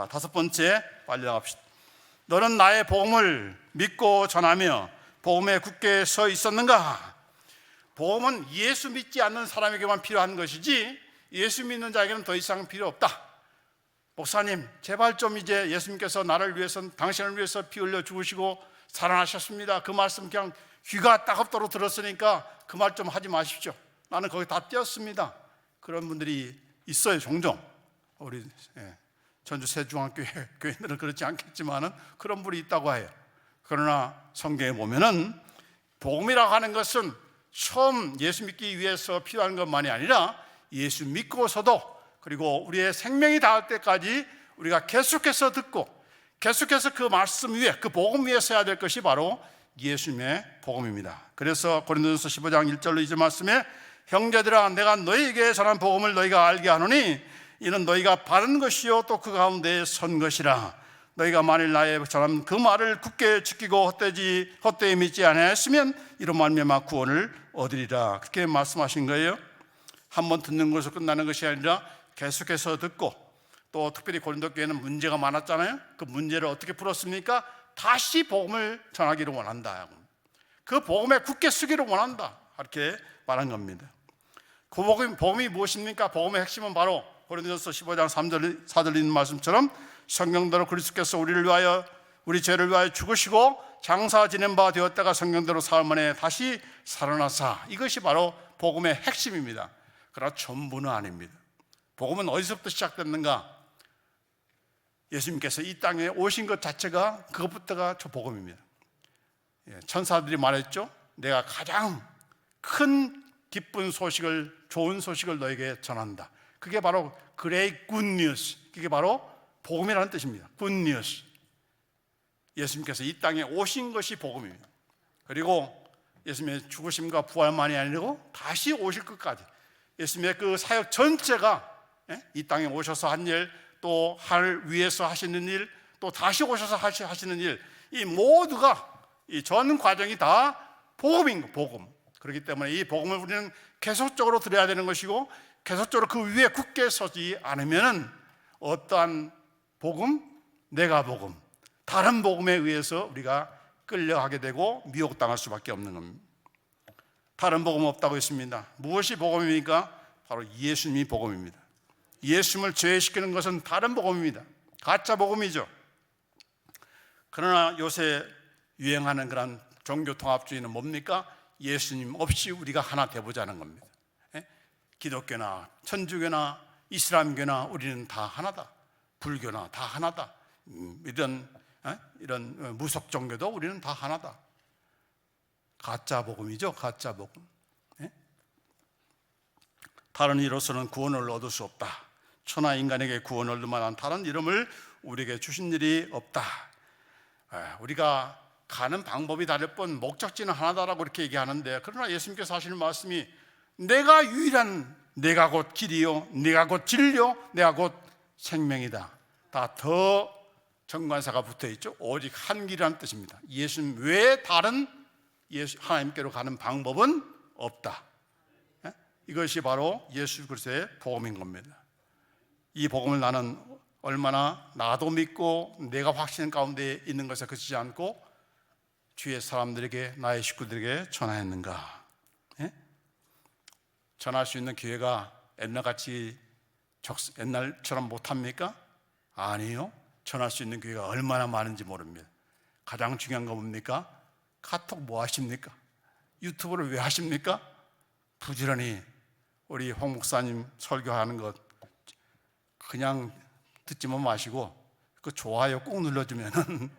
다섯 번째, 빨리 나갑시다. 너는 나의 복음을 믿고 전하며 복음에 굳게 서 있었는가? 복음은 예수 믿지 않는 사람에게만 필요한 것이지 예수 믿는 자에게는 더 이상 필요 없다. 목사님, 제발 좀 이제 예수님께서 나를 위해서, 당신을 위해서 피 흘려 죽으시고 살아나셨습니다. 그 말씀 그냥 귀가 따갑도록 들었으니까 그 말 좀 하지 마십시오. 나는 거기 다 띄었습니다. 그런 분들이 있어요, 종종. 우리 전주 새중앙교회 교인들은 그렇지 않겠지만은 그런 분이 있다고 해요. 그러나 성경에 보면은 복음이라고 하는 것은 처음 예수 믿기 위해서 필요한 것만이 아니라 예수 믿고서도, 그리고 우리의 생명이 닿을 때까지 우리가 계속해서 듣고 계속해서 그 말씀 위에, 그 복음 위에 서야 될 것이 바로 예수님의 복음입니다. 그래서 고린도전서 15장 1절로 2절 말씀에 형제들아, 내가 너희에게 전한 복음을 너희가 알게 하노니 이는 너희가 바른 것이요 또 그 가운데 선 것이라. 너희가 만일 나의 전한 그 말을 굳게 지키고 헛되이 믿지 아니하였으면 이로 말미암아 구원을 얻으리라. 그렇게 말씀하신 거예요. 한번 듣는 것으로 끝나는 것이 아니라 계속해서 듣고, 또 특별히 고린도 교회는 문제가 많았잖아요. 그 문제를 어떻게 풀었습니까? 다시 복음을 전하기를 원한다. 그 복음에 굳게 서기를 원한다. 이렇게 말한 겁니다. 그 복음이 무엇입니까? 복음의 핵심은 바로 고린도전서 15장 3절 4절 있는 말씀처럼 성경대로 그리스도께서 우리를 위하여, 우리 죄를 위하여 죽으시고 장사 지낸 바 되었다가 성경대로 사흘 만에 다시 살아나사. 이것이 바로 복음의 핵심입니다. 그러나 전부는 아닙니다. 복음은 어디서부터 시작됐는가? 예수님께서 이 땅에 오신 것 자체가, 그것부터가 저 복음입니다. 천사들이 말했죠. 내가 가장 큰 기쁜 소식을, 좋은 소식을 너에게 전한다. 그게 바로 Great Good News, 그게 바로 복음이라는 뜻입니다. Good News. 예수님께서 이 땅에 오신 것이 복음입니다. 그리고 예수님의 죽으심과 부활만이 아니고 다시 오실 것까지, 예수님의 그 사역 전체가 이 땅에 오셔서 한 일, 또 하늘 위에서 하시는 일, 또 다시 오셔서 하시는 일, 이 모두가, 이 전 과정이 다 복음인 거, 복음. 그렇기 때문에 이 복음을 우리는 계속적으로 들어야 되는 것이고, 계속적으로 그 위에 굳게 서지 않으면 어떠한 복음, 내가 복음, 다른 복음에 의해서 우리가 끌려가게 되고 미혹당할 수밖에 없는 겁니다. 다른 복음 없다고 했습니다. 무엇이 복음입니까? 바로 예수님이 복음입니다. 예수님을 제외시키는 것은 다른 복음입니다. 가짜 복음이죠. 그러나 요새 유행하는 그런 종교통합주의는 뭡니까? 예수님 없이 우리가 하나 되보자는 겁니다. 기독교나 천주교나 이슬람교나 우리는 다 하나다. 불교나 다 하나다. 이런 무속 종교도 우리는 다 하나다. 가짜 복음이죠. 가짜 복음. 다른 이로서는 구원을 얻을 수 없다. 천하 인간에게 구원을 얻을 만한 다른 이름을 우리에게 주신 일이 없다. 우리가 가는 방법이 다를 뿐 목적지는 하나다라고 이렇게 얘기하는데, 그러나 예수님께서 하시는 말씀이 내가 유일한, 내가 곧 길이요, 내가 곧 진리요, 내가 곧 생명이다. 다 더 정관사가 붙어있죠. 오직 한 길이라는 뜻입니다. 예수님 외에 다른 하나님께로 가는 방법은 없다. 이것이 바로 예수 그리스도의 복음인 겁니다. 이 복음을 나는 얼마나 나도 믿고 내가 확신 가운데 있는 것에 그치지 않고 주위의 사람들에게, 나의 식구들에게 전하였는가? 전할 수 있는 기회가 옛날처럼 못합니까? 아니요. 전할 수 있는 기회가 얼마나 많은지 모릅니다. 가장 중요한 거 뭡니까? 카톡 뭐 하십니까? 유튜브를 왜 하십니까? 부지런히 우리 홍 목사님 설교하는 것 그냥 듣지만 마시고 그 좋아요 꼭 눌러주면은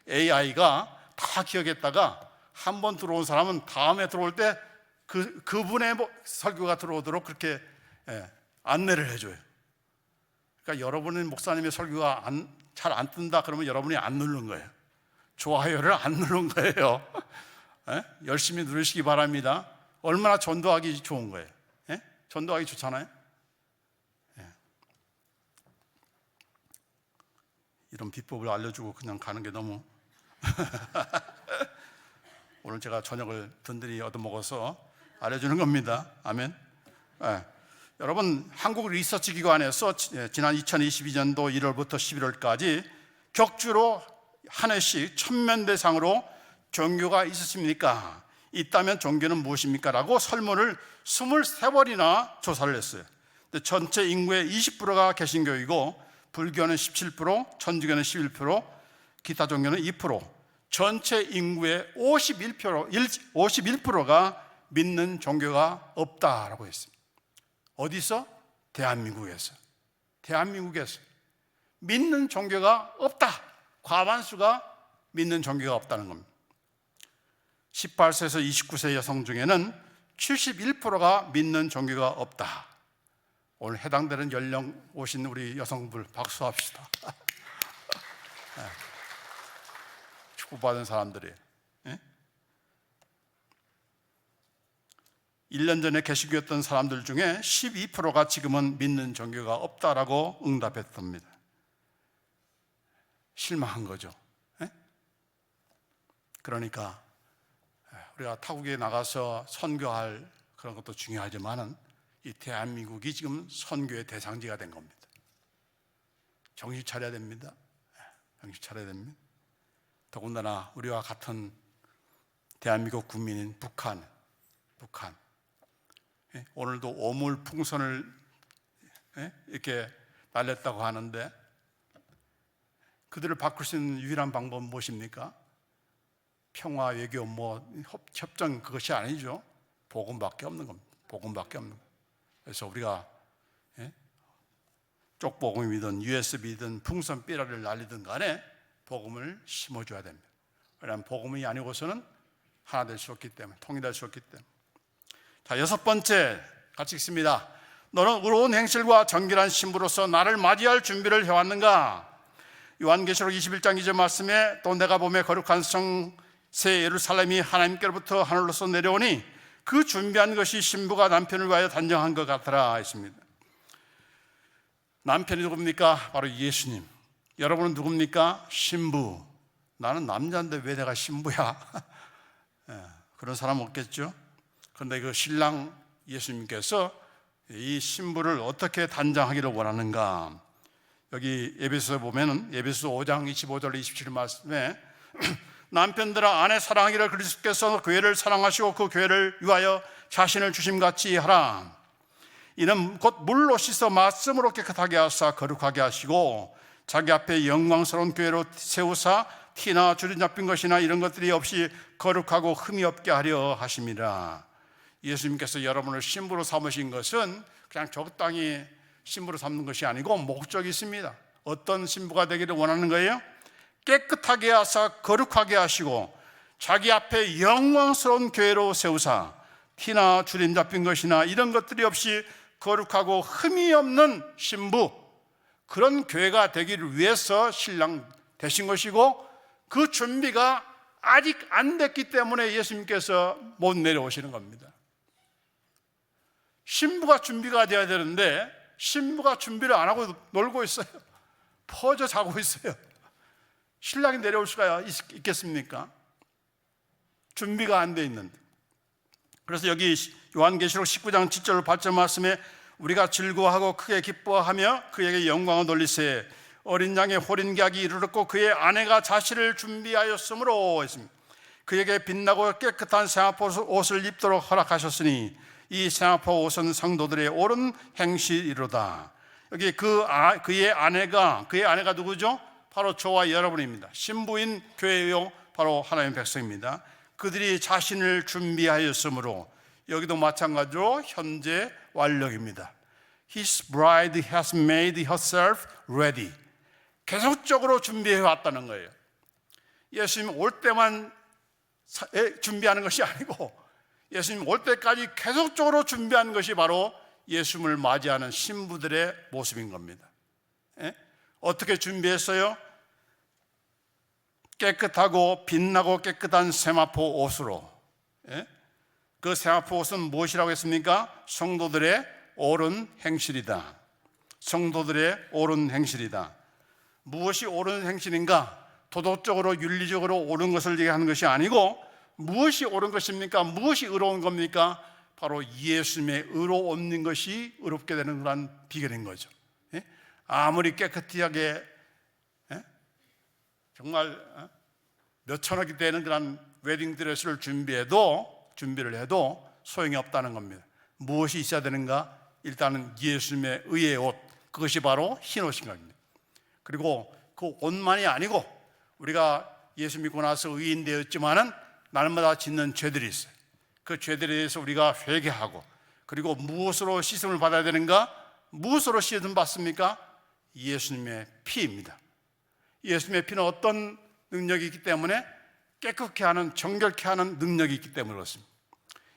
AI가 다 기억했다가 한 번 들어온 사람은 다음에 들어올 때 그분의 설교가 들어오도록 그렇게 안내를 해줘요. 그러니까 여러분의 목사님의 설교가 잘 안 뜬다 그러면 여러분이 안 누른 거예요. 좋아요를 안 누른 거예요. 열심히 누르시기 바랍니다. 얼마나 전도하기 좋은 거예요. 전도하기 좋잖아요. 이런 비법을 알려주고 그냥 가는 게 너무 오늘 제가 저녁을 든든히 얻어먹어서 알려주는 겁니다. 아멘. 여러분, 한국 리서치 기관에서 지난 2022년도 1월부터 11월까지 격주로 한 해씩 1000명 대상으로 종교가 있으십니까? 있다면 종교는 무엇입니까? 라고 설문을 23번이나 조사를 했어요. 근데 전체 인구의 20%가 개신교이고 불교는 17%, 천주교는 11%, 기타 종교는 2%, 전체 인구의 51%가 믿는 종교가 없다라고 했습니다. 어디서? 대한민국에서. 대한민국에서 믿는 종교가 없다. 과반수가 믿는 종교가 없다는 겁니다. 18세에서 29세 여성 중에는 71%가 믿는 종교가 없다. 오늘 해당되는 연령 오신 우리 여성분 박수합시다. 축복받은 사람들이에요. 1년 전에 개신교였던 사람들 중에 12%가 지금은 믿는 종교가 없다라고 응답했답니다. 실망한 거죠. 그러니까 우리가 타국에 나가서 선교할 그런 것도 중요하지만은 이 대한민국이 지금 선교의 대상지가 된 겁니다. 정신 차려야 됩니다. 정신 차려야 됩니다. 더군다나 우리와 같은 대한민국 국민인 북한. 오늘도 오물 풍선을 이렇게 날렸다고 하는데 그들을 바꿀 수 있는 유일한 방법은 무엇입니까? 평화, 외교, 협정 그것이 아니죠. 복음밖에 없는 겁니다. 복음밖에 없는 겁니다. 그래서 우리가 쪽복음이든 USB든 풍선 삐라를 날리든 간에 복음을 심어줘야 됩니다. 왜냐하면 복음이 아니고서는 하나 될 수 없기 때문에, 통일될 수 없기 때문에. 자, 6번째 같이 읽습니다. 너는 의로운 행실과 정결한 신부로서 나를 맞이할 준비를 해왔는가? 요한계시록 21장 2절 말씀에 또 내가 보매 거룩한 성 새 예루살렘이 하나님께로부터 하늘로서 내려오니 그 준비한 것이 신부가 남편을 위하여 단정한 것 같더라 했습니다. 남편이 누굽니까? 바로 예수님. 여러분은 누굽니까? 신부. 나는 남자인데 왜 내가 신부야? 그런 사람 없겠죠? 그런데 그 신랑 예수님께서 이 신부를 어떻게 단장하기를 원하는가? 여기 에베소에 보면은 에베소 5장 25절 27절 말씀에 남편들아 아내 사랑하기를 그리스도께서 교회를 사랑하시고 그 교회를 위하여 자신을 주심같이 하라. 이는 곧 물로 씻어 말씀으로 깨끗하게 하사 거룩하게 하시고 자기 앞에 영광스러운 교회로 세우사 티나 주름 잡힌 것이나 이런 것들이 없이 거룩하고 흠이 없게 하려 하심이라. 예수님께서 여러분을 신부로 삼으신 것은 그냥 적당히 신부로 삼는 것이 아니고 목적이 있습니다. 어떤 신부가 되기를 원하는 거예요? 깨끗하게 하사 거룩하게 하시고 자기 앞에 영광스러운 교회로 세우사 티나 주름 잡힌 것이나 이런 것들이 없이 거룩하고 흠이 없는 신부, 그런 교회가 되기를 위해서 신랑 되신 것이고 그 준비가 아직 안 됐기 때문에 예수님께서 못 내려오시는 겁니다. 신부가 준비가 돼야 되는데 신부가 준비를 안 하고 놀고 있어요. 퍼져 자고 있어요. 신랑이 내려올 수가 있겠습니까? 준비가 안 돼 있는데. 그래서 여기 요한계시록 19장 7절 8절 말씀에 우리가 즐거워하고 크게 기뻐하며 그에게 영광을 돌리세 어린 양의 호린객이 이르렀고 그의 아내가 자신을 준비하였으므로 했습니다. 그에게 빛나고 깨끗한 세마포 옷을 입도록 허락하셨으니 이 세마포 옷은 성도들의 옳은 행실이로다. 여기 그의 아내가 누구죠? 바로 저와 여러분입니다. 신부인 교회요, 바로 하나님의 백성입니다. 그들이 자신을 준비하였으므로 여기도 마찬가지로 현재 완력입니다. His bride has made herself ready. 계속적으로 준비해 왔다는 거예요. 예수님 올 때만 준비하는 것이 아니고 예수님 올 때까지 계속적으로 준비하는 것이 바로 예수님을 맞이하는 신부들의 모습인 겁니다. 어떻게 준비했어요? 깨끗하고 빛나고 깨끗한 세마포 옷으로. 그 세마포 옷은 무엇이라고 했습니까? 성도들의 옳은 행실이다. 성도들의 옳은 행실이다. 무엇이 옳은 행실인가? 도덕적으로 윤리적으로 옳은 것을 얘기하는 것이 아니고 무엇이 옳은 것입니까? 무엇이 의로운 겁니까? 바로 예수님의 의로 얻는 것이 의롭게 되는 그런 비결인 거죠. 아무리 깨끗하게 정말 몇 천억이 되는 그런 웨딩드레스를 준비를 해도 소용이 없다는 겁니다. 무엇이 있어야 되는가? 일단은 예수님의 의의 옷, 그것이 바로 흰 옷인 겁니다. 그리고 그 옷만이 아니고 우리가 예수 믿고 나서 의인 되었지만은 날마다 짓는 죄들이 있어요. 그 죄들에 대해서 우리가 회개하고, 그리고 무엇으로 씻음을 받아야 되는가? 무엇으로 씻음 받습니까? 예수님의 피입니다. 예수님의 피는 어떤 능력이 있기 때문에? 깨끗게 하는, 정결케 하는 능력이 있기 때문에 그렇습니다.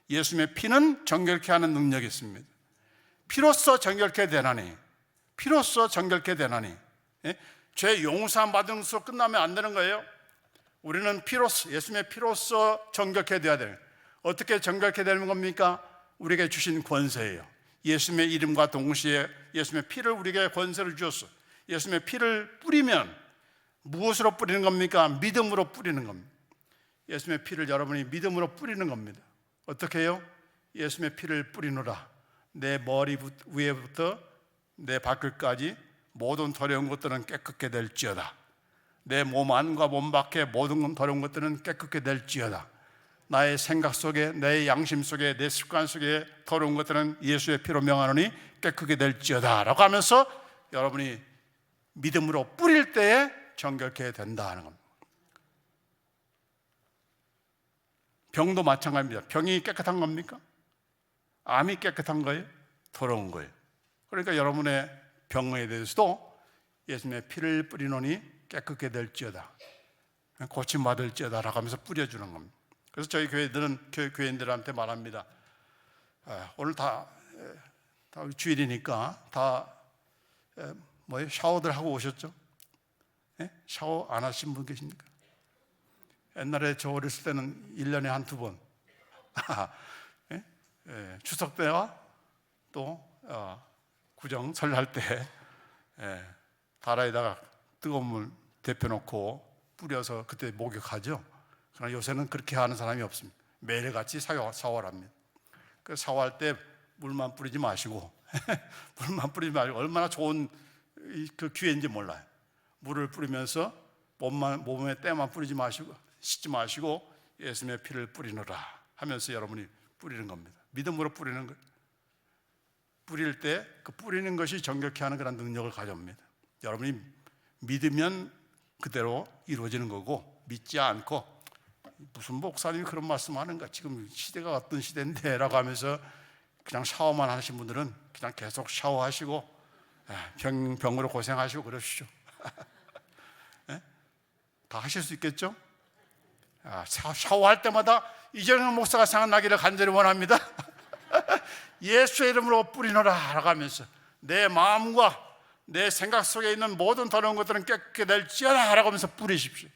예수님의 피는 정결케 하는 능력이 있습니다. 피로써 정결케 되나니, 피로써 정결케 되나니. 죄 용서함 받은 것으로 끝나면 안 되는 거예요. 우리는 피로써, 예수님의 피로써 정결케 되어야 돼요. 어떻게 정결케 되는 겁니까? 우리에게 주신 권세예요. 예수님의 이름과 동시에 예수님의 피를 우리에게 권세를 주었어. 예수님의 피를 뿌리면 무엇으로 뿌리는 겁니까? 믿음으로 뿌리는 겁니다. 예수님의 피를 여러분이 믿음으로 뿌리는 겁니다. 어떻게 해요? 예수님의 피를 뿌리노라. 내 머리 위에부터 내 발끝까지 모든 더러운 것들은 깨끗게 될지어다. 내 몸 안과 몸 밖에 모든 더러운 것들은 깨끗게 될지어다. 나의 생각 속에, 내 양심 속에, 내 습관 속에 더러운 것들은 예수의 피로 명하노니 깨끗게 될지어다 라고 하면서 여러분이 믿음으로 뿌릴 때에 정결케 된다 하는 겁니다. 병도 마찬가지입니다. 병이 깨끗한 겁니까? 암이 깨끗한 거예요? 더러운 거예요. 그러니까 여러분의 병에 대해서도 예수님의 피를 뿌리노니 깨끗게 될지어다, 고침받을지어다 라고 하면서 뿌려주는 겁니다. 그래서 저희 교인들한테 말합니다. 오늘 다 주일이니까 다 샤워들 하고 오셨죠? 샤워 안 하신 분 계십니까? 옛날에 저 어렸을 때는 1년에 한두 번 추석 때와 또 구정 설날 때 다라에다가 뜨거운 물 데펴놓고 뿌려서 그때 목욕하죠. 그러나 요새는 그렇게 하는 사람이 없습니다. 매일같이 샤워를 합니다. 그 샤워할 때 물만 뿌리지 마시고 물만 뿌리지 마시고 얼마나 좋은 그 기회인지 몰라요. 물을 뿌리면서 몸에 때만 뿌리지 마시고, 씻지 마시고 예수님의 피를 뿌리노라 하면서 여러분이 뿌리는 겁니다. 믿음으로 뿌리는 거예요. 뿌릴 때 그 뿌리는 것이 정결케 하는 그런 능력을 가져옵니다. 여러분이 믿으면 그대로 이루어지는 거고, 믿지 않고 무슨 목사님이 그런 말씀하는가, 지금 시대가 어떤 시대인데 라고 하면서 그냥 샤워만 하신 분들은 그냥 계속 샤워하시고 병으로 고생하시고 그러시죠. 다 하실 수 있겠죠? 샤워할 때마다 이정현 목사가 생각나기를 간절히 원합니다. 예수의 이름으로 뿌리노라 라고 하면서 내 마음과 내 생각 속에 있는 모든 더러운 것들은 깨끗게 될지어다 라고 하면서 뿌리십시오.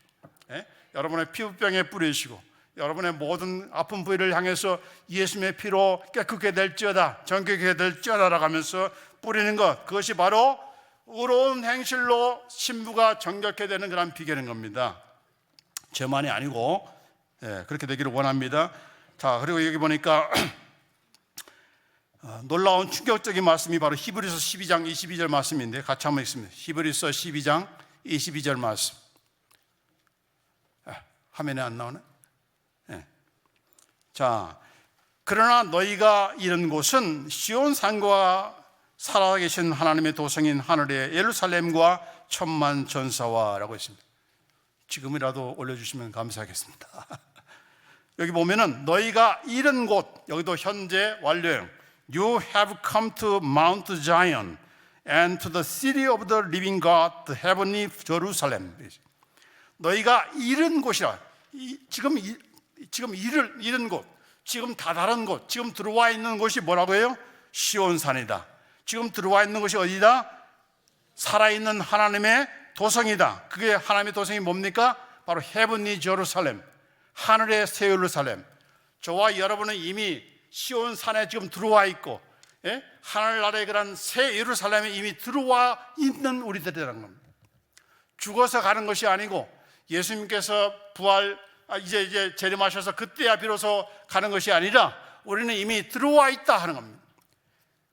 여러분의 피부병에 뿌리시고 여러분의 모든 아픈 부위를 향해서 예수님의 피로 깨끗게 될지어다, 정결케 될지어다 라고 하면서 뿌리는 것, 그것이 바로 의로운 행실로 신부가 정결케 되는 그런 비결인 겁니다. 저만이 아니고 그렇게 되기를 원합니다. 자, 그리고 여기 보니까 놀라운 충격적인 말씀이 바로 히브리서 12장 22절 말씀인데 같이 한번 읽습니다. 히브리서 12장 22절 말씀. 화면에 안 나오네. 자, 그러나 너희가 이른 곳은 시온산과 살아계신 하나님의 도성인 하늘의 예루살렘과 천만 전사와 라고 했습니다. 지금이라도 올려주시면 감사하겠습니다. 여기 보면은 너희가 이른 곳, 여기도 현재 완료형. You have come to Mount Zion and to the city of the living God, the heavenly Jerusalem. 너희가 이른 곳이라. 지금 이른 곳, 지금 다다른 곳, 지금 들어와 있는 곳이 뭐라고 해요? 시온산이다. 지금 들어와 있는 곳이 어디다? 살아있는 하나님의 도성이다. 그게 하나님의 도성이 뭡니까? 바로 헤븐리 제루살렘, 하늘의 새 예루살렘. 저와 여러분은 이미 시온산에 지금 들어와 있고, 하늘나라의 그런 새 예루살렘에 이미 들어와 있는 우리들이라는 겁니다. 죽어서 가는 것이 아니고 예수님께서 이제 재림하셔서 그때야 비로소 가는 것이 아니라 우리는 이미 들어와 있다 하는 겁니다.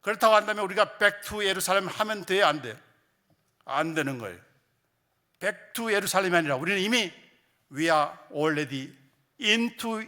그렇다고 한다면 우리가 back to 예루살렘 하면 돼요, 안 돼요? 안 되는 거예요. back to 예루살렘이 아니라 우리는 이미 we are already into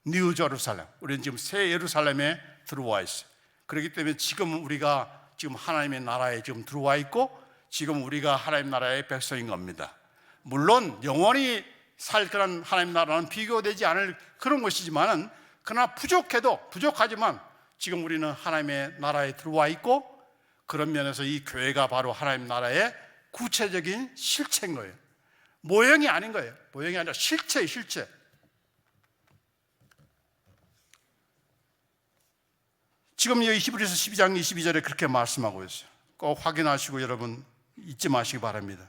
New Jerusalem. 우리는 지금 새 예루살렘에 들어와 있어요. 그렇기 때문에 지금 우리가 지금 하나님의 나라에 지금 들어와 있고 지금 우리가 하나님 나라의 백성인 겁니다. 물론 영원히 살 그런 하나님 나라는 비교되지 않을 그런 것이지만은 그러나 부족하지만 지금 우리는 하나님의 나라에 들어와 있고 그런 면에서 이 교회가 바로 하나님 나라의 구체적인 실체인 거예요. 모형이 아닌 거예요. 모형이 아니라 실체예요, 실체. 지금 히브리서 12장 22절에 그렇게 말씀하고 있어요. 꼭 확인하시고 여러분 잊지 마시기 바랍니다.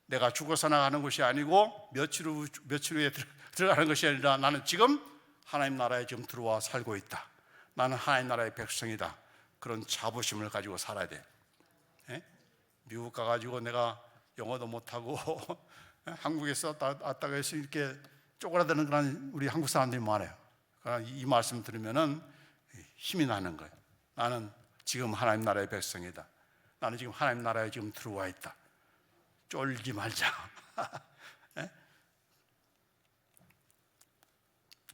내가 죽어서 나가는 것이 아니고 며칠 후에 들어가는 것이 아니라 나는 지금 하나님 나라에 지금 들어와 살고 있다. 나는 하나님 나라의 백성이다. 그런 자부심을 가지고 살아야 돼. 미국 가가지고 내가 영어도 못하고 한국에서 왔다가 해서 이렇게 쪼그라드는 그런 우리 한국 사람들이 많아요. 그러나 이 말씀 들으면은 힘이 나는 거예요. 나는 지금 하나님 나라의 백성이다. 나는 지금 하나님 나라에 지금 들어와 있다. 쫄지 말자.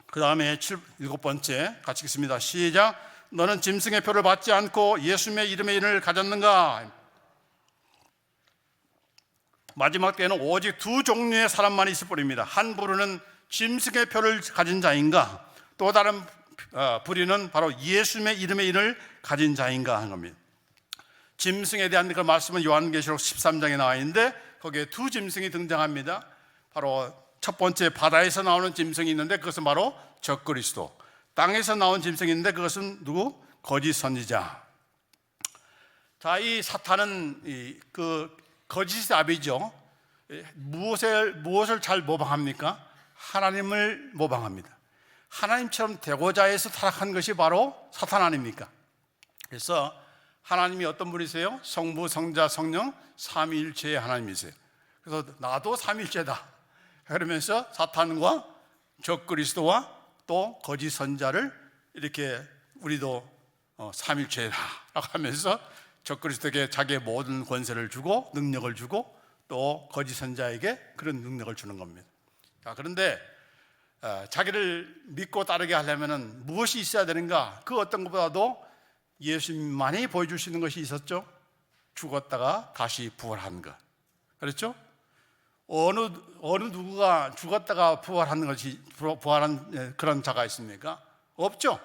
그 다음에 7번째 같이 읽습니다. 시작. 너는 짐승의 표를 받지 않고 예수님의 이름의 인을 가졌는가? 마지막 때에는 오직 두 종류의 사람만 있을 뿐입니다. 한 부류는 짐승의 표를 가진 자인가? 또 다른 부류는 바로 예수님의 이름의 인을 가진 자인가 하는 겁니다. 짐승에 대한 그 말씀은 요한계시록 13장에 나와 있는데 거기에 두 짐승이 등장합니다. 바로 첫 번째 바다에서 나오는 짐승이 있는데 그것은 바로 적그리스도. 땅에서 나온 짐승이 있는데 그것은 누구? 거짓 선지자. 자, 이 사탄은 그 거짓의 아비죠. 무엇을 잘 모방합니까? 하나님을 모방합니다. 하나님처럼 되고자 해서 타락한 것이 바로 사탄 아닙니까? 그래서 하나님이 어떤 분이세요? 성부, 성자, 성령 삼위일체의 하나님이세요. 그래서 나도 삼위일체다 그러면서 사탄과 적그리스도와 또 거짓 선자를 이렇게 우리도 삼위일체다 라고 하면서 적그리스도에게 자기의 모든 권세를 주고 능력을 주고 또 거짓 선자에게 그런 능력을 주는 겁니다. 자, 그런데 자기를 믿고 따르게 하려면 무엇이 있어야 되는가? 그 어떤 것보다도 예수님만이 보여줄 수 있는 것이 있었죠. 죽었다가 다시 부활한 것. 그렇죠? 어느 누구가 죽었다가 부활한 그런 자가 있습니까? 없죠.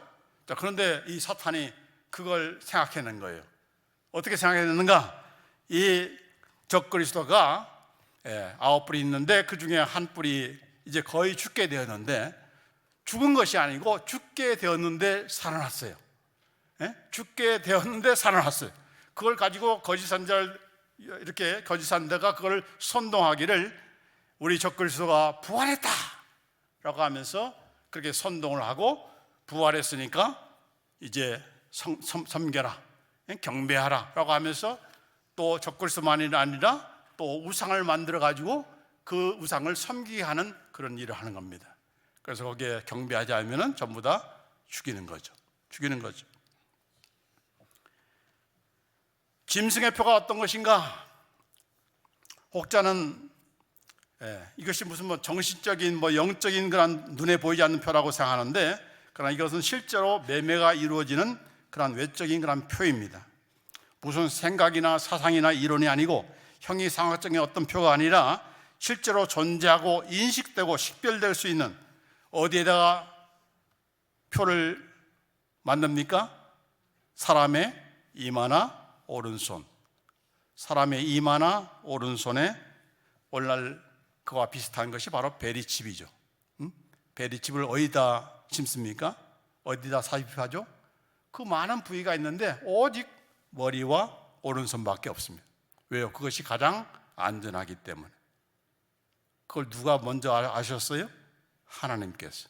자, 그런데 이 사탄이 그걸 생각해낸 거예요. 어떻게 생각했는가? 이 적그리스도가 9뿔이 있는데 그 중에 한 뿔이 이제 거의 죽게 되었는데 죽은 것이 아니고 죽게 되었는데 살아났어요. 죽게 되었는데 살아났어요. 그걸 가지고 거짓 선자를 이렇게 거짓 선자가 그걸 선동하기를 우리 적그리스도가 부활했다 라고 하면서 그렇게 선동을 하고 부활했으니까 이제 섬겨라, 경배하라 라고 하면서 또 적그리스도만이 아니라 또 우상을 만들어 가지고 그 우상을 섬기게 하는 그런 일을 하는 겁니다. 그래서 거기에 경배하지 않으면 전부 다 죽이는 거죠. 짐승의 표가 어떤 것인가? 혹자는 이것이 무슨 정신적인 영적인 그런 눈에 보이지 않는 표라고 생각하는데, 그러나 이것은 실제로 매매가 이루어지는 그런 외적인 그런 표입니다. 무슨 생각이나 사상이나 이론이 아니고 형이상학적인 어떤 표가 아니라 실제로 존재하고 인식되고 식별될 수 있는, 어디에다가 표를 만듭니까? 사람의 이마나 오른손. 사람의 이마나 오른손에 오늘날 그와 비슷한 것이 바로 베리칩이죠. 베리칩을 어디다 심습니까? 어디다 삽입하죠? 그 많은 부위가 있는데 오직 머리와 오른손밖에 없습니다. 왜요? 그것이 가장 안전하기 때문에. 그걸 누가 먼저 아셨어요? 하나님께서.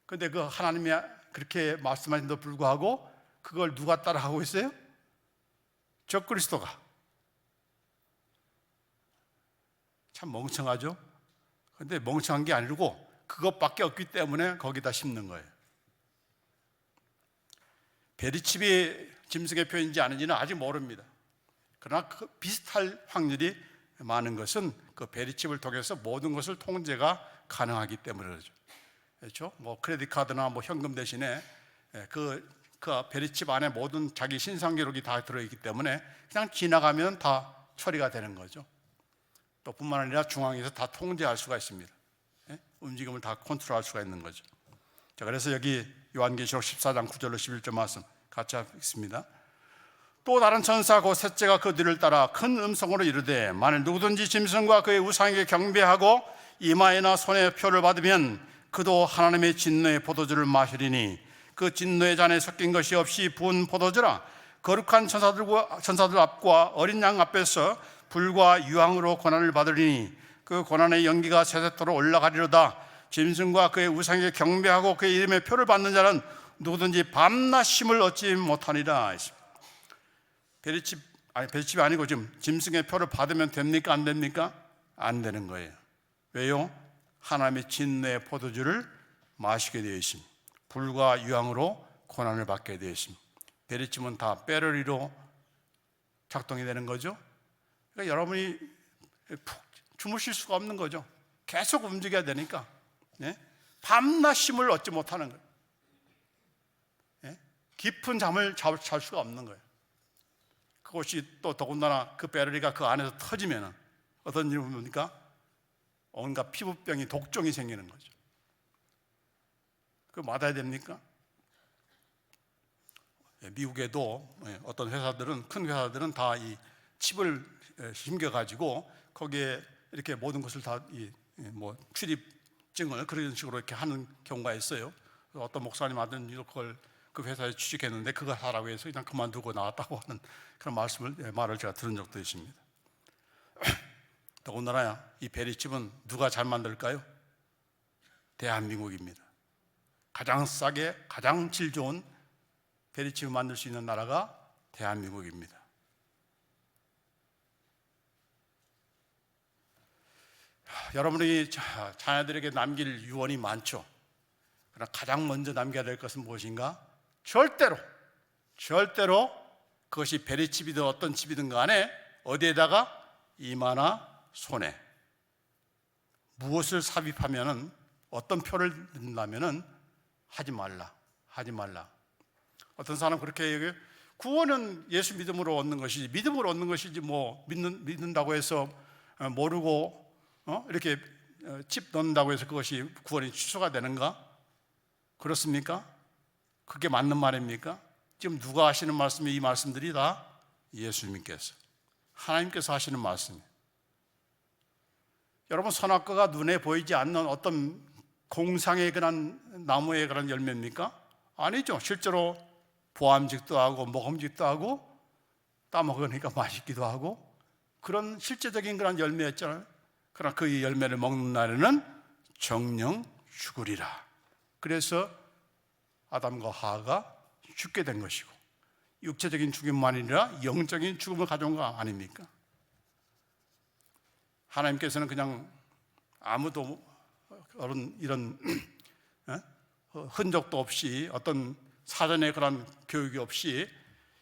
그런데 그 하나님이 그렇게 말씀하신데도 불구하고 그걸 누가 따라하고 있어요? 적그리스도가. 참 멍청하죠? 그런데 멍청한 게 아니고 그것밖에 없기 때문에 거기다 심는 거예요. 베리칩이 짐승의 표인지 아닌지는 아직 모릅니다. 그러나 그 비슷할 확률이 많은 것은 그 베리칩을 통해서 모든 것을 통제가 가능하기 때문에 그렇죠. 그렇죠? 뭐 크레딧 카드나 뭐 현금 대신에 그 베리칩 안에 모든 자기 신상 기록이 다 들어있기 때문에 그냥 지나가면 다 처리가 되는 거죠. 또 뿐만 아니라 중앙에서 다 통제할 수가 있습니다. 움직임을 다 컨트롤할 수가 있는 거죠. 자, 그래서 여기 요한계시록 14장 9절로 11절 말씀 같이 읽습니다. 또 다른 천사 곧 셋째가 그 뒤를 따라 큰 음성으로 이르되 만일 누구든지 짐승과 그의 우상에게 경배하고 이마에나 손에 표를 받으면 그도 하나님의 진노의 포도주를 마시리니 그 진노의 잔에 섞인 것이 없이 부은 포도주라. 거룩한 천사들 앞과 어린 양 앞에서 불과 유황으로 고난을 받으리니 그 고난의 연기가 세세토록 올라가리로다. 짐승과 그의 우상에게 경배하고 그의 이름의 표를 받는 자는 누구든지 밤낮 쉼을 얻지 못하니라. 베리칩이 아니고 지금 짐승의 표를 받으면 됩니까? 안 됩니까? 안 되는 거예요. 왜요? 하나님의 진노의 포도주를 마시게 되어 있습니다. 불과 유황으로 고난을 받게 되어 있습니다. 베리칩은 다 배럴리로 작동이 되는 거죠. 그러니까 여러분이 푹 주무실 수가 없는 거죠. 계속 움직여야 되니까 밤낮 쉼을 얻지 못하는 거예요. 깊은 잠을 잘 수가 없는 거예요. 그것이 또 더군다나 그 배럴리가 그 안에서 터지면 어떤 일이 뭡니까? 온갖 피부병이 독종이 생기는 거죠. 그거 맞아야 됩니까? 미국에도 어떤 회사들은, 큰 회사들은 다 이 칩을 심겨가지고 거기에 이렇게 모든 것을 다 뭐 출입증을 그런 식으로 이렇게 하는 경우가 있어요. 어떤 목사님 아들은 그걸 그 회사에 취직했는데 그거 하라고 해서 그냥 그만두고 나왔다고 하는 그런 말을 제가 들은 적도 있습니다. 더군다나 이 베리칩은 누가 잘 만들까요? 대한민국입니다. 가장 싸게 가장 질 좋은 베리칩을 만들 수 있는 나라가 대한민국입니다. 여러분이 자녀들에게 남길 유언이 많죠. 그러나 가장 먼저 남겨야 될 것은 무엇인가? 절대로 그것이 베리칩이든 어떤 칩이든 간에 어디에다가 이마나 손에 무엇을 삽입하면은 어떤 표를 넣는다면은 하지 말라. 어떤 사람은 그렇게 얘기해요. 구원은 예수 믿음으로 얻는 것이지 믿음으로 얻는 것이지 뭐 믿는다고 해서 모르고 이렇게 칩 넣는다고 해서 그것이 구원이 취소가 되는가? 그렇습니까? 그게 맞는 말입니까? 지금 누가 하시는 말씀이 이 말씀들이 다 예수님께서 하나님께서 하시는 말씀이에요. 여러분 선악과가 눈에 보이지 않는 어떤 공상의 그런 나무의 그런 열매입니까? 아니죠. 실제로 보암직도 하고 먹음직도 하고 따먹으니까 맛있기도 하고 그런 실제적인 그런 열매였잖아요. 그러나 그 열매를 먹는 날에는 정령 죽으리라. 그래서 아담과 하와가 죽게 된 것이고 육체적인 죽음만 아니라 영적인 죽음을 가져온 거 아닙니까? 하나님께서는 그냥 아무도 이런 흔적도 없이 어떤 사전에 그런 교육이 없이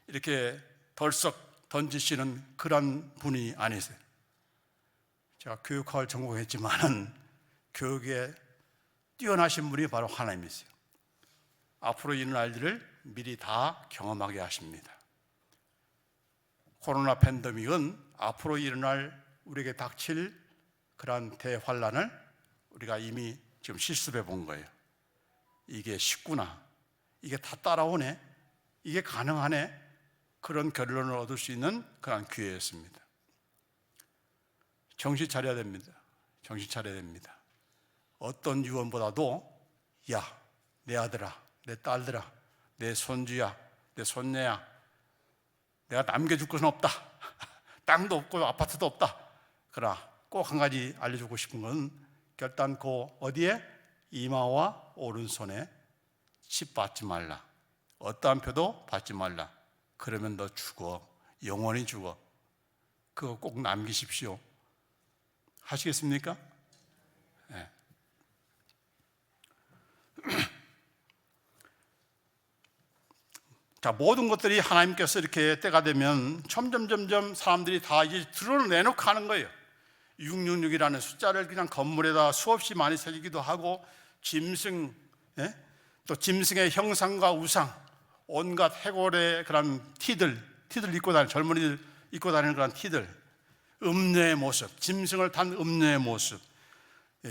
이렇게 덜썩 던지시는 그런 분이 아니세요. 제가 교육학을 전공했지만은 교육에 뛰어나신 분이 바로 하나님이세요. 앞으로 일어날 일을 미리 다 경험하게 하십니다. 코로나 팬데믹은 앞으로 일어날 우리에게 닥칠 그러한 대환란을 우리가 이미 지금 실습해 본 거예요. 이게 쉽구나. 이게 다 따라오네. 이게 가능하네. 그런 결론을 얻을 수 있는 그런 기회였습니다. 정신 차려야 됩니다. 어떤 유언보다도 야, 내 아들아, 내 딸들아, 내 손주야, 내 손녀야, 내가 남겨줄 것은 없다. 땅도 없고 아파트도 없다. 그러나 꼭 한 가지 알려주고 싶은 건 결단코 어디에? 이마와 오른손에 칩 받지 말라. 어떠한 표도 받지 말라. 그러면 너 죽어. 영원히 죽어. 그거 꼭 남기십시오. 하시겠습니까? 네. 자, 모든 것들이 하나님께서 이렇게 때가 되면 점점 사람들이 다 이제 드러내놓고 하는 거예요. 666이라는 숫자를 그냥 건물에다 수없이 많이 새기기도 하고, 짐승, 또 짐승의 형상과 우상, 온갖 해골의 그런 티들 입고 다니는, 젊은이들 입고 다니는 그런 티들, 음녀의 모습, 짐승을 탄 음녀의 모습.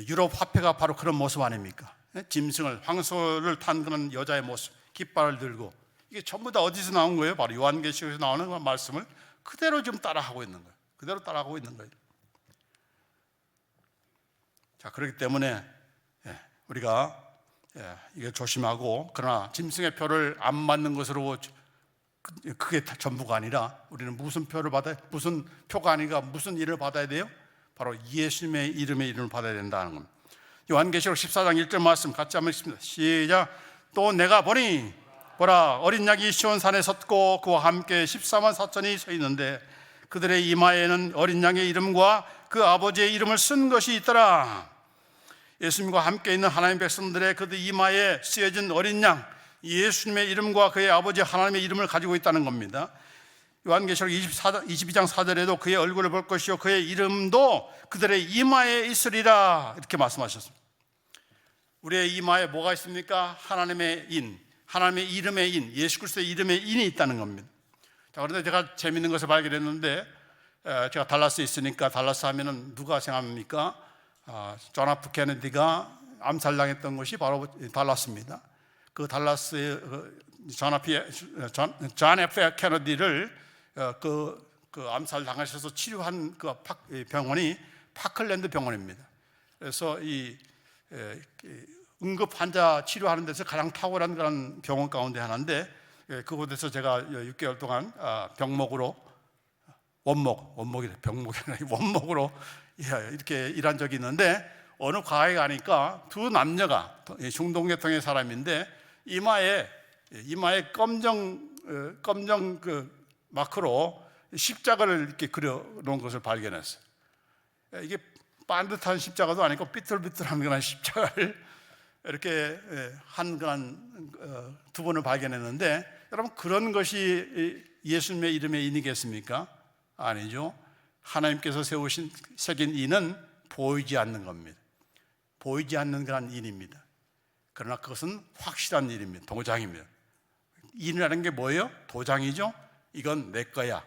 유럽 화폐가 바로 그런 모습 아닙니까? 짐승을, 황소를 탄 그런 여자의 모습, 깃발을 들고. 이게 전부 다 어디서 나온 거예요? 바로 요한계시록에서 나오는 그 말씀을 그대로 좀 따라하고 있는 거예요. 그대로 따라하고 있는 거예요. 자, 그렇기 때문에 우리가 이게 조심하고, 그러나 짐승의 표를 안 맞는 것으로 그게 전부가 아니라 우리는 무슨 표가 아니라 무슨 일을 받아야 돼요? 바로 예수님의 이름을 받아야 된다는 겁니다. 요한계시록 14장 1절 말씀 같이 한번 읽습니다. 시작. 또 내가 보니 보라, 어린 양이 시온산에 섰고 그와 함께 14만 4천이 서 있는데 그들의 이마에는 어린 양의 이름과 그 아버지의 이름을 쓴 것이 있더라. 예수님과 함께 있는 하나님 백성들의 그들 이마에 쓰여진 어린 양, 예수님의 이름과 그의 아버지 하나님의 이름을 가지고 있다는 겁니다. 요한계시록 22장 4절에도 그의 얼굴을 볼 것이요 그의 이름도 그들의 이마에 있으리라, 이렇게 말씀하셨습니다. 우리의 이마에 뭐가 있습니까? 하나님의 인, 하나님의 이름의 인, 예수 그리스도의 이름의 인이 있다는 겁니다. 자, 그런데 제가 재밌는 것을 발견했는데, 제가 달라스에 있으니까 달라스 하면은 누가 생각합니까? 존 F 케네디가 암살당했던 것이 바로 달라스입니다. 그 달라스의 존 F 케네디를 그 암살당하셔서 치료한 그 병원이 파클랜드 병원입니다. 그래서 이 응급 환자 치료하는 데서 가장 탁월한 그런 병원 가운데 하나인데, 그곳에서 제가 6개월 동안 병목으로 원목으로 이렇게 일한 적이 있는데, 어느 과에 가니까 두 남녀가 중동계통의 사람인데 이마에 검정 그 마크로 십자가를 이렇게 그려 놓은 것을 발견했어요. 이게 반듯한 십자가도 아니고 삐뚤삐뚤한 그런 십자가를 이렇게 한 그런 두 번을 발견했는데, 여러분, 그런 것이 예수님의 이름의 인이겠습니까? 아니죠. 하나님께서 새긴 인은 보이지 않는 겁니다. 보이지 않는 그런 인입니다. 그러나 그것은 확실한 일입니다. 도장입니다. 인이라는 게 뭐예요? 도장이죠. 이건 내 거야,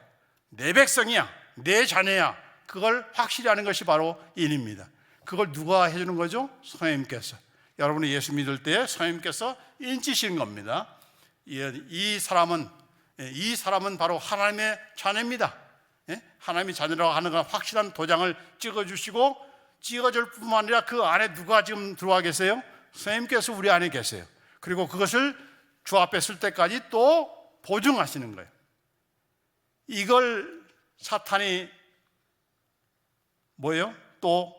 내 백성이야, 내 자녀야. 그걸 확실히 하는 것이 바로 인입니다. 그걸 누가 해주는 거죠? 성령님께서. 여러분이 예수 믿을 때 성령님께서 인치시는 겁니다. 이 사람은 바로 하나님의 자녀입니다. 하나님의 자녀라고 하는 건 확실한 도장을 찍어주시고, 찍어줄 뿐만 아니라 그 안에 누가 지금 들어와 계세요? 성령님께서 우리 안에 계세요. 그리고 그것을 주 앞에 쓸 때까지 또 보증하시는 거예요. 이걸 사탄이 뭐예요? 또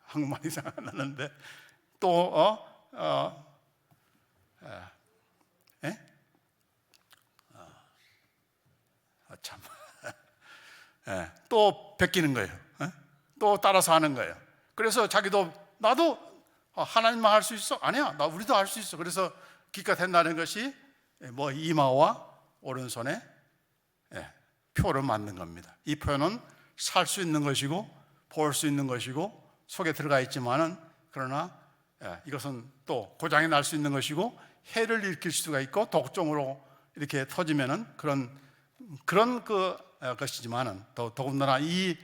한국말이 생각나는데 또 참. 또 베끼는 거예요. 또 따라서 하는 거예요. 그래서 자기도 나도 하나님만 할 수 있어? 아니야, 우리도 할 수 있어. 그래서 기껏한다는 것이 뭐 이마와 오른손에 표를 맞는 겁니다. 이 표는 살 수 있는 것이고 볼 수 있는 것이고 속에 들어가 있지만은, 그러나 이것은 또 고장이 날 수 있는 것이고 해를 일으킬 수가 있고 독종으로 이렇게 터지면은 그런 것이지만은, 더군다나 이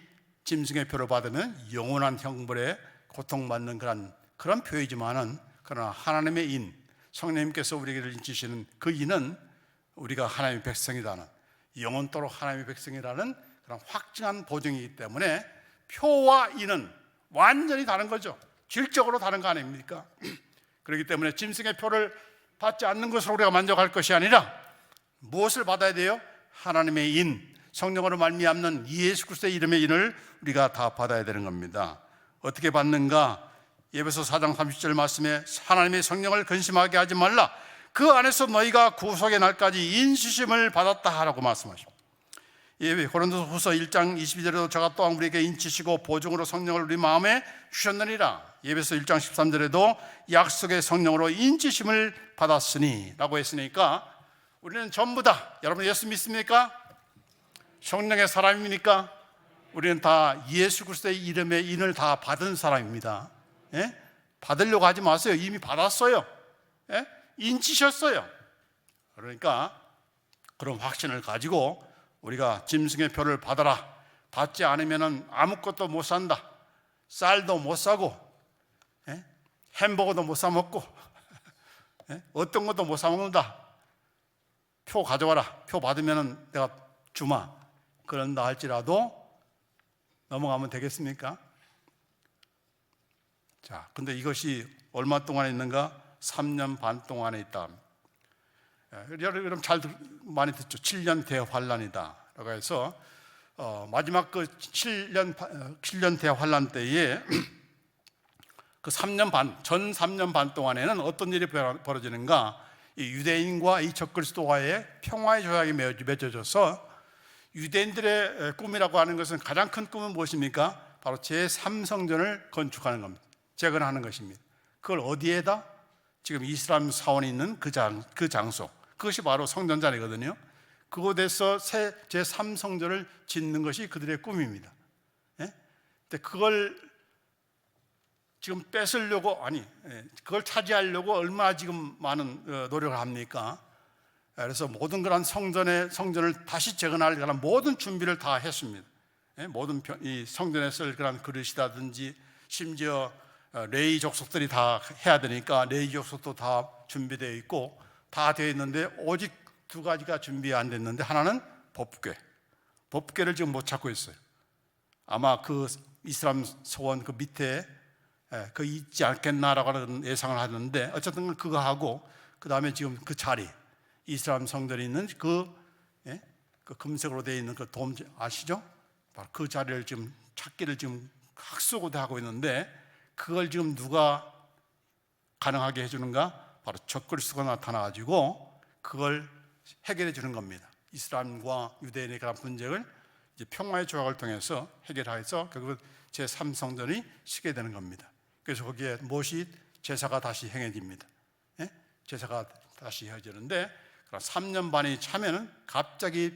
짐승의 표를 받으면 영원한 형벌에 고통받는 그런 표이지만은, 그러나 하나님의 인, 성령님께서 우리에게 인치시는 그 인은 우리가 하나님의 백성이라는, 영원토록 하나님의 백성이라는 그런 확증한 보증이기 때문에 표와 인은 완전히 다른 거죠. 질적으로 다른 거 아닙니까? 그렇기 때문에 짐승의 표를 받지 않는 것으로 우리가 만족할 것이 아니라 무엇을 받아야 돼요? 하나님의 인, 성령으로 말미암는 예수 그리스도의 이름의 인을 우리가 다 받아야 되는 겁니다. 어떻게 받는가? 에베소 4장 30절 말씀에 하나님의 성령을 근심하게 하지 말라, 그 안에서 너희가 구속의 날까지 인치심을 받았다 하라고 말씀하십니다. 고린도후서 1장 22절에도 저가 또한 우리에게 인치시고 보증으로 성령을 우리 마음에 주셨느니라. 에베소 1장 13절에도 약속의 성령으로 인치심을 받았으니 라고 했으니까 우리는 전부 다, 여러분 예수 믿습니까? 성령의 사람입니까? 우리는 다 예수 그리스도의 이름에 인을 다 받은 사람입니다. 예? 받으려고 하지 마세요. 이미 받았어요. 예? 인치셨어요. 그러니까 그런 확신을 가지고 우리가 짐승의 표를 받아라. 받지 않으면 아무것도 못 산다. 쌀도 못 사고, 예? 햄버거도 못 사 먹고, 예? 어떤 것도 못 사 먹는다. 표 가져와라. 표 받으면 내가 주마. 그런다 할지라도 넘어가면 되겠습니까? 자, 근데 이것이 얼마 동안에 있는가? 3년 반 동안에 있다. 여러분 많이 듣죠. 7년 대환란이다 라고 해서 마지막 그 7년 대환란 때에 그 3년 반, 전 3년 반 동안에는 어떤 일이 벌어지는가? 이 유대인과 이 적그리스도와의 평화의 조약이 맺어져서 유대인들의 꿈이라고 하는 것은 가장 큰 꿈은 무엇입니까? 바로 제3성전을 건축하는 겁니다. 재건하는 것입니다. 그걸 어디에다? 지금 이스라엘 사원이 있는 그 장소, 그것이 바로 성전자리거든요. 그곳에서 새 제3성전을 짓는 것이 그들의 꿈입니다. 예? 근데 그걸 지금 뺏으려고, 그걸 차지하려고 얼마나 지금 많은 노력을 합니까? 그래서 모든 그런 성전을 다시 재건할 그런 모든 준비를 다 했습니다. 예? 모든 이 성전에 쓸 그런 그릇이라든지 심지어 레위 족속들이 다 해야 되니까 레위 족속도 다 준비되어 있고 다 되어 있는데 오직 두 가지가 준비 안 됐는데 하나는 법궤를 지금 못 찾고 있어요. 아마 그 이스라엘 소원 그 밑에 그 있지 않겠나라고 하는 예상을 하는데 어쨌든 그거 하고 그 다음에 지금 그 자리 이스라엘 성전이 있는 그 금색으로 되어 있는 그 돔 아시죠? 바로 그 자리를 지금 찾기를 지금 학수고대하고 있는데 그걸 지금 누가 가능하게 해주는가? 바로 적그리스도가 나타나가지고 그걸 해결해 주는 겁니다. 이스라엘과 유대인의 그런 분쟁을 이제 평화의 조약을 통해서 해결해서 결국 제3성전이 시게 되는 겁니다. 그래서 거기에 무엇이 제사가 다시 행해집니다. 예? 제사가 다시 헤어지는데 3년 반이 차면은 갑자기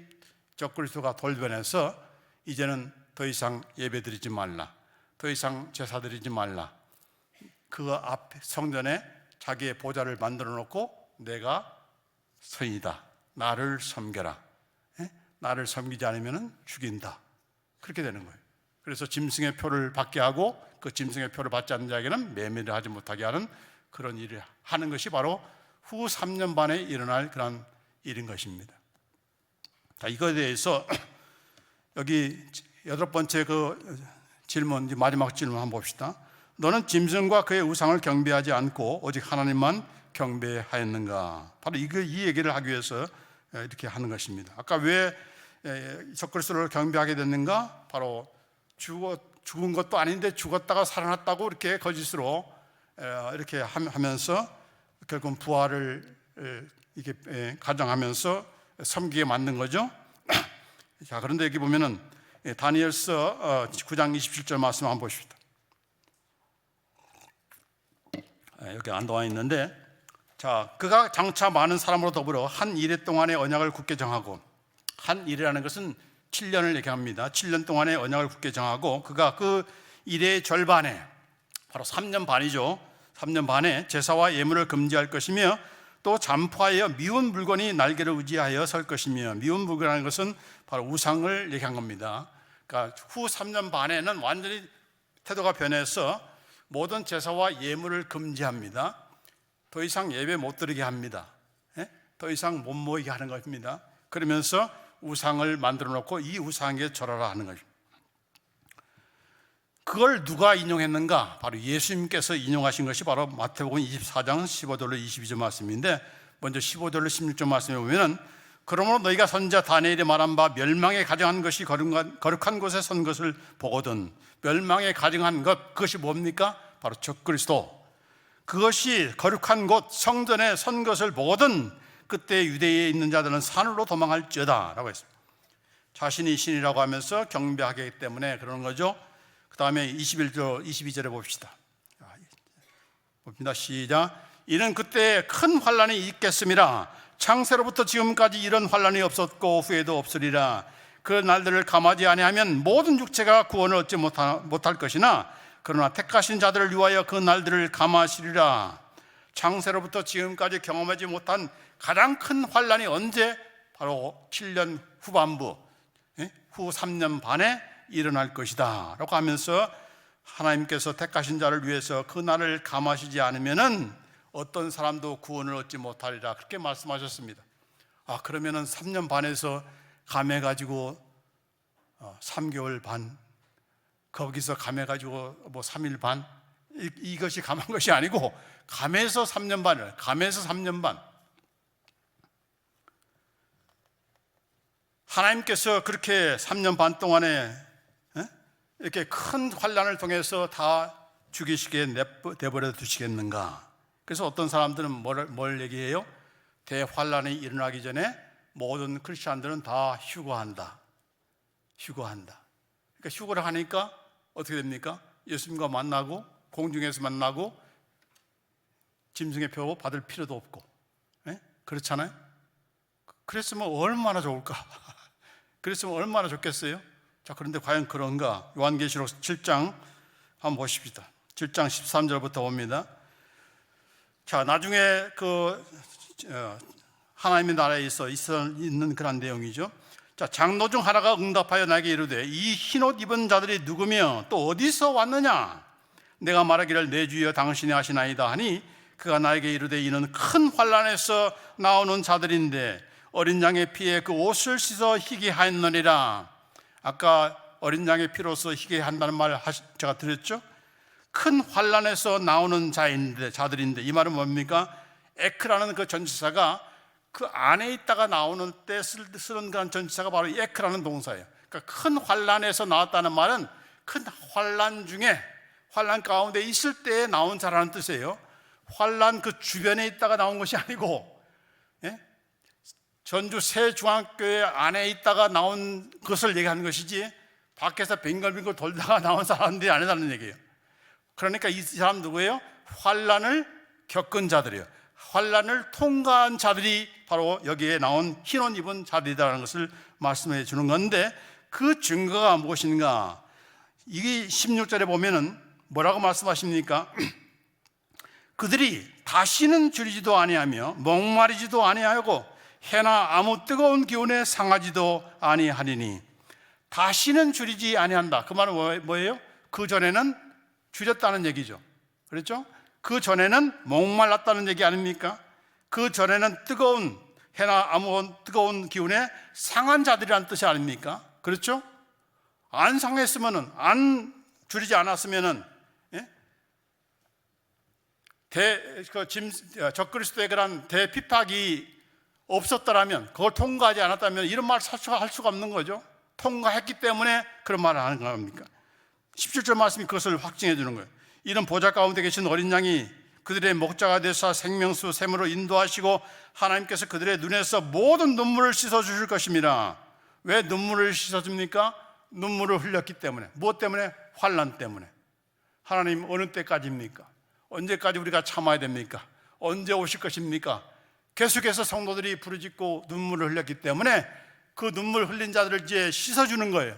적그리스도가 돌변해서 이제는 더 이상 예배드리지 말라, 더 이상 제사 드리지 말라. 그 앞 성전에 자기의 보좌를 만들어 놓고 내가 선이다, 나를 섬겨라. 예? 나를 섬기지 않으면 죽인다. 그렇게 되는 거예요. 그래서 짐승의 표를 받게 하고 그 짐승의 표를 받지 않는 자에게는 매매를 하지 못하게 하는 그런 일을 하는 것이 바로 후 3년 반에 일어날 그런 일인 것입니다. 자, 이거에 대해서 여기 8번째 그 질문, 마지막 질문 한번 봅시다. 너는 짐승과 그의 우상을 경배하지 않고 오직 하나님만 경배하였는가? 바로 이 얘기를 하기 위해서 이렇게 하는 것입니다. 아까 왜 적그리스도를 경배하게 됐는가? 바로 죽은 것도 아닌데 죽었다가 살아났다고 이렇게 거짓으로 이렇게 하면서 결국 부활을 이렇게 가정하면서 섬기게 만든 거죠. 자, 그런데 여기 보면은 다니엘서 9장 27절 말씀 한번 보십시다. 여기 안 나와 있는데, 자, 그가 장차 많은 사람으로 더불어 한 이래 동안의 언약을 굳게 정하고, 한 이래라는 것은 7년을 얘기합니다. 7년 동안의 언약을 굳게 정하고 그가 그 이래의 절반에 바로 3년 반이죠. 3년 반에 제사와 예물을 금지할 것이며 또 잠포하여 미운 물건이 날개를 의지하여 설 것이며, 미운 물건이라는 것은 바로 우상을 얘기한 겁니다. 그러니까 후 3년 반에는 완전히 태도가 변해서 모든 제사와 예물을 금지합니다. 더 이상 예배 못 드리게 합니다. 더 이상 못 모이게 하는 것입니다. 그러면서 우상을 만들어 놓고 이 우상에 절하라 하는 것입니다. 그걸 누가 인용했는가? 바로 예수님께서 인용하신 것이 바로 마태복음 24장 15절로 22절 말씀인데, 먼저 15절로 16절 말씀에 보면, 그러므로 너희가 선지자 다니엘이 말한 바 멸망에 가증한 것이 거룩한 곳에 선 것을 보거든. 멸망에 가증한 것, 그것이 뭡니까? 바로 적그리스도. 그것이 거룩한 곳 성전에 선 것을 보거든 그때 유대에 있는 자들은 산으로 도망할지어다 라고 했습니다. 자신이 신이라고 하면서 경배하게 하기 때문에 그러는 거죠. 그 다음에 21절, 22절에 봅시다. 봅니다. 시작. 이는 그때 큰 환란이 있겠음이라. 창세로부터 지금까지 이런 환란이 없었고 후에도 없으리라. 그 날들을 감하지 아니하면 모든 육체가 구원을 얻지 못할 것이나 그러나 택하신 자들을 위하여 그 날들을 감하시리라. 창세로부터 지금까지 경험하지 못한 가장 큰 환란이 언제? 바로 7년 후반부, 후 3년 반에 일어날 것이다 라고 하면서 하나님께서 택하신 자를 위해서 그 날을 감하시지 않으면은 어떤 사람도 구원을 얻지 못하리라, 그렇게 말씀하셨습니다. 그러면은 3년 반에서 감해가지고 3개월 반, 거기서 감해가지고 뭐 3일 반, 이것이 감한 것이 아니고 감해서 3년 반을, 감해서 3년 반. 하나님께서 그렇게 3년 반 동안에 이렇게 큰 환란을 통해서 다 죽이시게 내버려 두시겠는가? 그래서 어떤 사람들은 뭘 얘기해요? 대환란이 일어나기 전에 모든 크리스찬들은 다 휴거한다. 그러니까 휴거를 하니까 어떻게 됩니까? 예수님과 만나고 공중에서 만나고 짐승의 표 받을 필요도 없고, 그렇잖아요? 그랬으면 얼마나 좋을까? 그랬으면 얼마나 좋겠어요? 자, 그런데 과연 그런가? 요한계시록 7장 한번 보십시다. 7장 13절부터 봅니다. 자, 나중에 하나님의 나라에 있는 그런 내용이죠. 자, 장로 중 하나가 응답하여 나에게 이르되 이 흰옷 입은 자들이 누구며 또 어디서 왔느냐? 내가 말하기를 내 주여 당신이 하시나이다 하니 그가 나에게 이르되 이는 큰 환란에서 나오는 자들인데 어린 양의 피에 그 옷을 씻어 희게 하였느니라. 아까 어린 양의 피로서 희게 한다는 말 제가 드렸죠. 큰 환란에서 나오는 자들인데 이 말은 뭡니까? 에크라는 그 전치사가 그 안에 있다가 나오는 때 쓰는 그런 전치사가 바로 에크라는 동사예요. 그러니까 큰 환란에서 나왔다는 말은 큰 환란 중에, 환란 가운데 있을 때 나온 자라는 뜻이에요. 환란 그 주변에 있다가 나온 것이 아니고, 전주 새중앙교회 안에 있다가 나온 것을 얘기하는 것이지 밖에서 빙글빙글 돌다가 나온 사람들이 아니라는 얘기예요. 그러니까 이 사람 누구예요? 환란을 겪은 자들이에요. 환란을 통과한 자들이 바로 여기에 나온 흰옷 입은 자들이라는 것을 말씀해 주는 건데, 그 증거가 무엇인가? 이게 16절에 보면은 뭐라고 말씀하십니까? 그들이 다시는 줄이지도 아니하며 목마르지도 아니하고 해나 아무 뜨거운 기운에 상하지도 아니하리니. 다시는 줄이지 아니한다. 그 말은 뭐예요? 그 전에는 줄였다는 얘기죠. 그렇죠? 그 전에는 목말랐다는 얘기 아닙니까? 그 전에는 뜨거운 해나 아무 뜨거운 기운에 상한 자들이라는 뜻이 아닙니까? 그렇죠? 안 상했으면은, 안 줄이지 않았으면은, 적그리스도의 그런 대핍박이 없었더라면, 그걸 통과하지 않았다면 이런 말 할 수가 없는 거죠. 통과했기 때문에 그런 말을 하는 겁니까? 17절 말씀이 그것을 확증해 주는 거예요. 이는 보좌 가운데 계신 어린 양이 그들의 목자가 되사 생명수 샘으로 인도하시고 하나님께서 그들의 눈에서 모든 눈물을 씻어 주실 것입니다. 왜 눈물을 씻어 줍니까? 눈물을 흘렸기 때문에. 무엇 때문에? 환난 때문에. 하나님 어느 때까지입니까? 언제까지 우리가 참아야 됩니까? 언제 오실 것입니까? 계속해서 성도들이 부르짖고 눈물을 흘렸기 때문에 그 눈물 흘린 자들을 이제 씻어주는 거예요.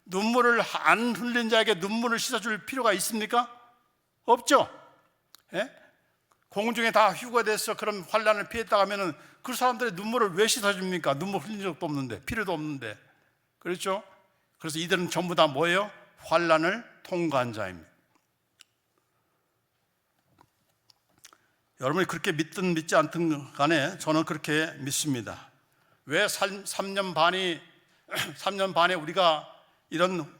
눈물을 안 흘린 자에게 눈물을 씻어줄 필요가 있습니까? 없죠. 공중에 다 휴거돼서 그런 환란을 피했다 하면은 그 사람들의 눈물을 왜 씻어줍니까? 눈물 흘린 적도 없는데, 필요도 없는데. 그렇죠? 그래서 이들은 전부 다 뭐예요? 환란을 통과한 자입니다. 여러분이 그렇게 믿든 믿지 않든 간에 저는 그렇게 믿습니다. 왜 3년 반에 우리가 이런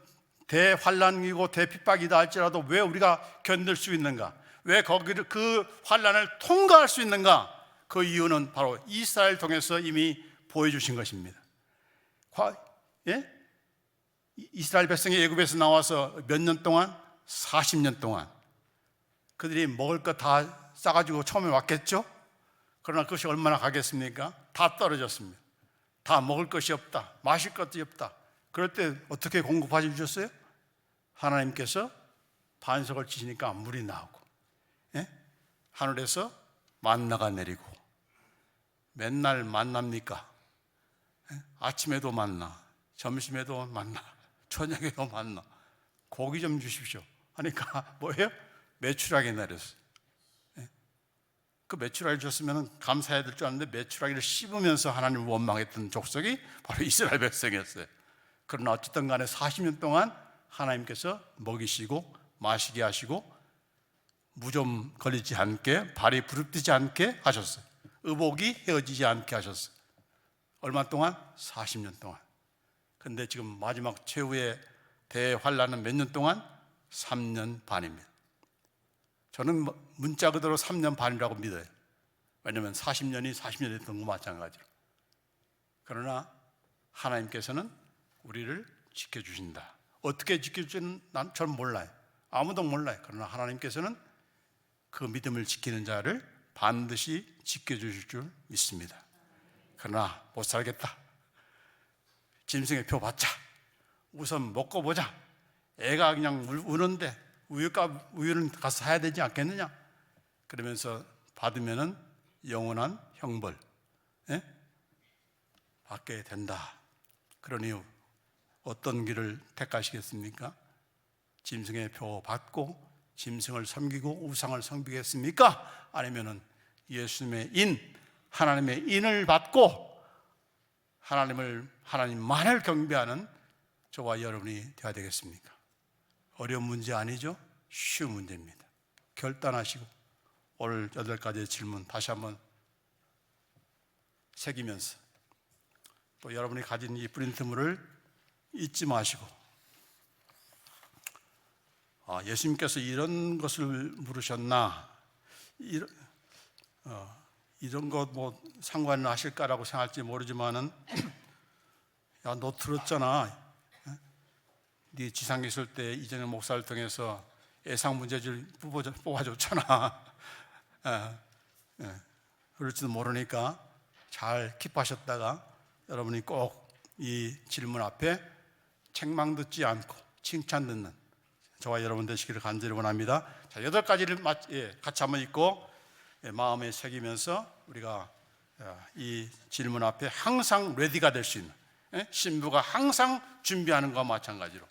대환란이고 대핍박이다 할지라도 왜 우리가 견딜 수 있는가? 왜 그 환란을 통과할 수 있는가? 그 이유는 바로 이스라엘 통해서 이미 보여주신 것입니다. 이스라엘 백성이 애굽에서 나와서 몇 년 동안? 40년 동안 그들이 먹을 것 다 싸가지고 처음에 왔겠죠? 그러나 그것이 얼마나 가겠습니까? 다 떨어졌습니다. 다 먹을 것이 없다, 마실 것이 없다. 그럴 때 어떻게 공급해 주셨어요? 하나님께서 반석을 치시니까 물이 나오고, 예? 하늘에서 만나가 내리고, 맨날 만납니까? 예? 아침에도 만나, 점심에도 만나, 저녁에도 만나. 고기 좀 주십시오 하니까 뭐예요? 메추라기 내렸어요. 예? 그 메추라기 줬으면 감사해야 될 줄 알았는데 메추라기를 씹으면서 하나님을 원망했던 족속이 바로 이스라엘 백성이었어요. 그러나 어쨌든 간에 40년 동안 하나님께서 먹이시고 마시게 하시고 무좀 걸리지 않게, 발이 부릅뜨지 않게 하셨어요. 의복이 헤어지지 않게 하셨어요. 얼마 동안? 40년 동안. 근데 지금 마지막 최후의 대환란은 몇 년 동안? 3년 반입니다. 저는 문자 그대로 3년 반이라고 믿어요. 왜냐하면 40년이 40년이 됐던 거 마찬가지로. 그러나 하나님께서는 우리를 지켜주신다. 어떻게 지켜주시는 저는 몰라요. 아무도 몰라요. 그러나 하나님께서는 그 믿음을 지키는 자를 반드시 지켜주실 줄 믿습니다. 그러나 못 살겠다, 짐승의 표 받자, 우선 먹고 보자, 애가 그냥 우는데 우유는 가서 사야 되지 않겠느냐, 그러면서 받으면은 영원한 형벌 받게 된다. 그러니 어떤 길을 택하시겠습니까? 짐승의 표 받고 짐승을 섬기고 우상을 섬기겠습니까? 아니면은 예수님의 인, 하나님의 인을 받고 하나님만을 경배하는 저와 여러분이 되어야 되겠습니까? 어려운 문제 아니죠? 쉬운 문제입니다. 결단하시고 오늘 8가지의 질문 다시 한번 새기면서 또 여러분이 가진 이 프린트물을 잊지 마시고, 예수님께서 이런 것을 물으셨나, 이런 것 뭐 상관을 하실까라고 생각할지 모르지만은 야, 너 들었잖아. 네 지상에 있을 때 이재명 목사를 통해서 예상 문제지를 뽑아줬잖아. 그럴지도 모르니까 잘 킵하셨다가 여러분이 꼭 이 질문 앞에 책망 듣지 않고 칭찬 듣는 저와 여러분 되시기를 간절히 원합니다. 자, 8가지를 같이 한번 읽고 마음에 새기면서 우리가 이 질문 앞에 항상 레디가 될 수 있는, 신부가 항상 준비하는 것과 마찬가지로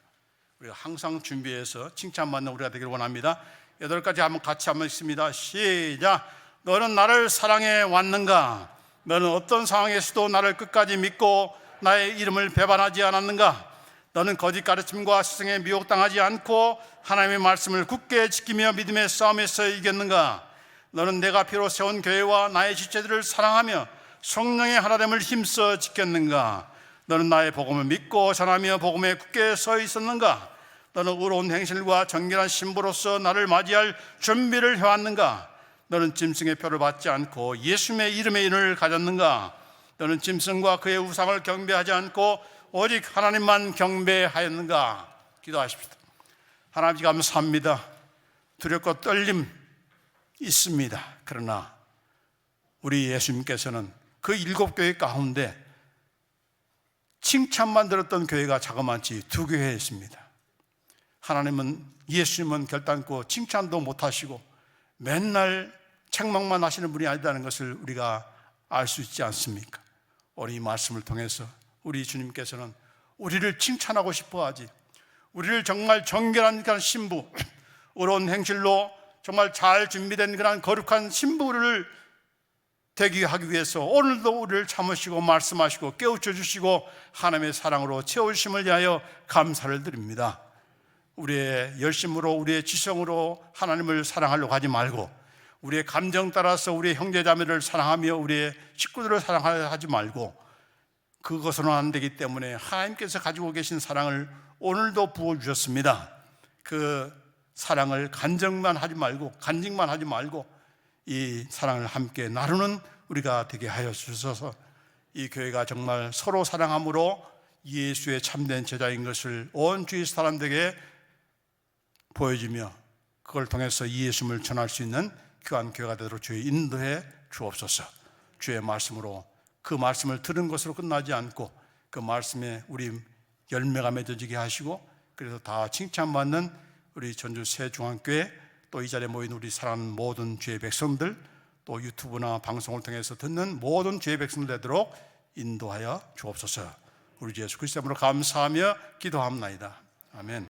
우리가 항상 준비해서 칭찬받는 우리가 되기를 원합니다. 8가지 한번 같이 한번 읽습니다. 시작. 너는 나를 사랑해 왔는가? 너는 어떤 상황에서도 나를 끝까지 믿고 나의 이름을 배반하지 않았는가? 너는 거짓 가르침과 세상에 미혹당하지 않고 하나님의 말씀을 굳게 지키며 믿음의 싸움에서 이겼는가? 너는 내가 피로 세운 교회와 나의 지체들을 사랑하며 성령의 하나됨을 힘써 지켰는가? 너는 나의 복음을 믿고 전하며 복음에 굳게 서 있었는가? 너는 의로운 행실과 정결한 신부로서 나를 맞이할 준비를 해왔는가? 너는 짐승의 표를 받지 않고 예수님의 이름의 인을 가졌는가? 너는 짐승과 그의 우상을 경배하지 않고 오직 하나님만 경배하였는가? 기도하십시오. 하나님 감사합니다. 두렵고 떨림 있습니다. 그러나 우리 예수님께서는 그 7교회 가운데 칭찬만 들었던 교회가 자그마치 2교회였습니다. 하나님은, 예수님은 결단코 칭찬도 못하시고 맨날 책망만 하시는 분이 아니다는 것을 우리가 알 수 있지 않습니까? 우리 이 말씀을 통해서 우리 주님께서는 우리를 칭찬하고 싶어 하지, 우리를 정말 정결한 그런 신부, 의로운 행실로 정말 잘 준비된 그런 거룩한 신부를 되게 하기 위해서 오늘도 우리를 참으시고 말씀하시고 깨우쳐 주시고 하나님의 사랑으로 채우심을 위하여 감사를 드립니다. 우리의 열심으로, 우리의 지성으로 하나님을 사랑하려고 하지 말고, 우리의 감정 따라서 우리의 형제자매를 사랑하며 우리의 식구들을 사랑하지 말고, 그것으로는 안 되기 때문에 하나님께서 가지고 계신 사랑을 오늘도 부어주셨습니다. 그 사랑을 간증만 하지 말고 이 사랑을 함께 나누는 우리가 되게 하여 주셔서 이 교회가 정말 서로 사랑함으로 예수의 참된 제자인 것을 온 주위 사람들에게 보여주며 그걸 통해서 예수님을 전할 수 있는 귀한 교회가 되도록 주의 인도해 주옵소서. 주의 말씀으로, 그 말씀을 들은 것으로 끝나지 않고 그 말씀에 우리 열매가 맺어지게 하시고, 그래서 다 칭찬받는 우리 전주 새중앙교회, 또 이 자리에 모인 우리 사랑하는 모든 주의 백성들, 또 유튜브나 방송을 통해서 듣는 모든 주의 백성들 되도록 인도하여 주옵소서. 우리 주 예수 그리스도 이름으로 감사하며 기도합나이다. 아멘.